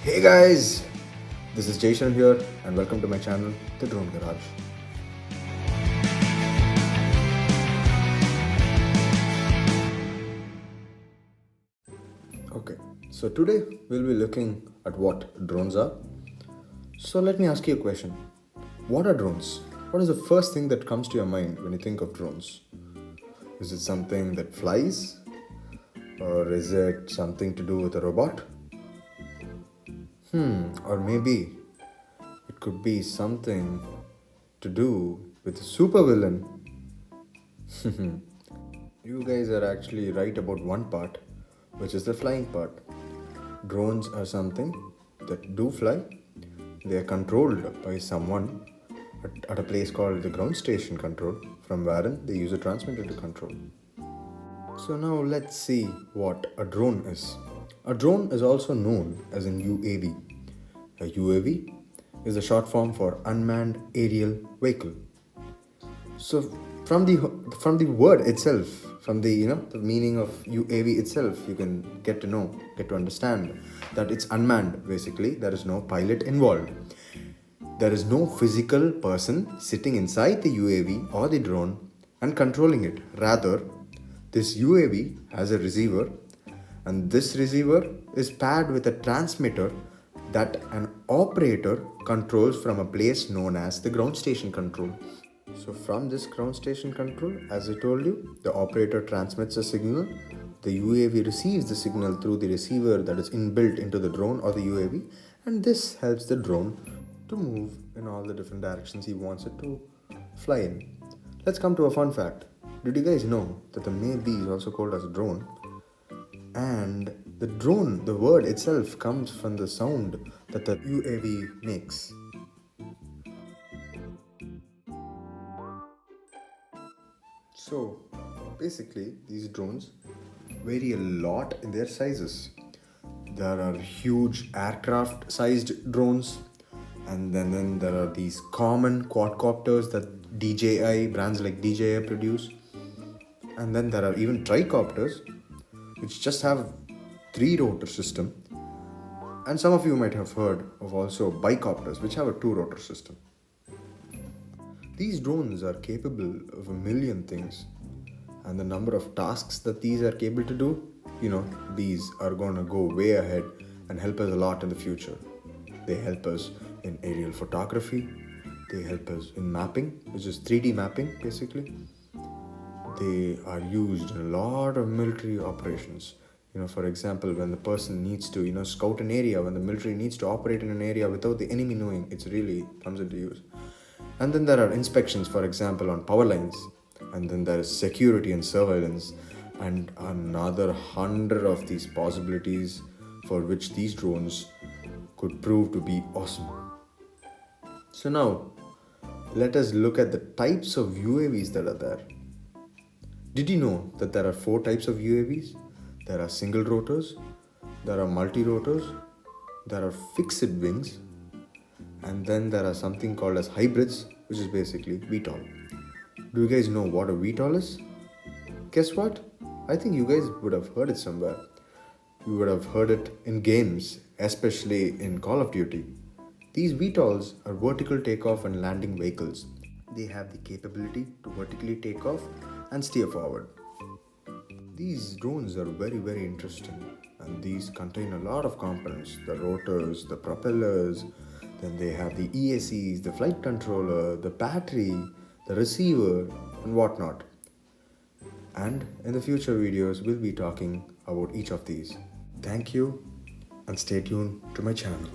Hey guys, this is Jason here and welcome to my channel, The Drone Garage. Okay, so today we'll be looking at what drones are. So let me ask you a question. What are drones? What is the first thing that comes to your mind when you think of drones? Is it something that flies? Or is it something to do with a robot? Or maybe it could be something to do with a supervillain. You guys are actually right about one part, which is the flying part. Drones are something that do fly. They are controlled by someone at a place called the ground station control, from wherein they use a transmitter to control. So now let's see what a drone is. A drone is also known as an UAV. A UAV is a short form for unmanned aerial vehicle. So from the word itself, from the meaning of UAV itself, you can get to understand that it's unmanned. Basically, there is no pilot involved. There is no physical person sitting inside the UAV or the drone and controlling it. Rather, this UAV has a receiver, and this receiver is paired with a transmitter that an operator controls from a place known as the ground station control. So from this ground station control, as I told you, the operator transmits a signal. The UAV receives the signal through the receiver that is inbuilt into the drone or the UAV, and this helps the drone to move in all the different directions he wants it to fly in. Let's come to a fun fact. Did you guys know that the male bee is also called as a drone? And the drone, the word itself, comes from the sound that the UAV makes. So basically, these drones vary a lot in their sizes. There are huge aircraft sized drones, and then there are these common quadcopters that DJI, brands like DJI produce. And then there are even tricopters, which just have 3 rotor system. And some of you might have heard of also bicopters, which have a 2 rotor system. These drones are capable of a million things, and the number of tasks that these are capable to do, these are going to go way ahead and help us a lot in the future. They help us in aerial photography, they help us in mapping, which is 3D mapping basically. They are used in a lot of military operations. For example, when the person needs to, scout an area, when the military needs to operate in an area without the enemy knowing, it really comes into use. And then there are inspections, for example, on power lines. And then there is security and surveillance, and another 100 of these possibilities for which these drones could prove to be awesome. So now, let us look at the types of UAVs that are there. Did you know that there are 4 types of UAVs? There are single rotors, there are multi-rotors, there are fixed wings, and then there are something called as hybrids, which is basically VTOL. Do you guys know what a VTOL is? Guess what? I think you guys would have heard it somewhere. You would have heard it in games, especially in Call of Duty. These VTOLs are vertical takeoff and landing vehicles. They have the capability to vertically take off and steer forward. These drones are very, very interesting, and these contain a lot of components: the rotors, the propellers, then they have the ESCs, the flight controller, the battery, the receiver, and whatnot. And in the future videos, we'll be talking about each of these. Thank you, and stay tuned to my channel.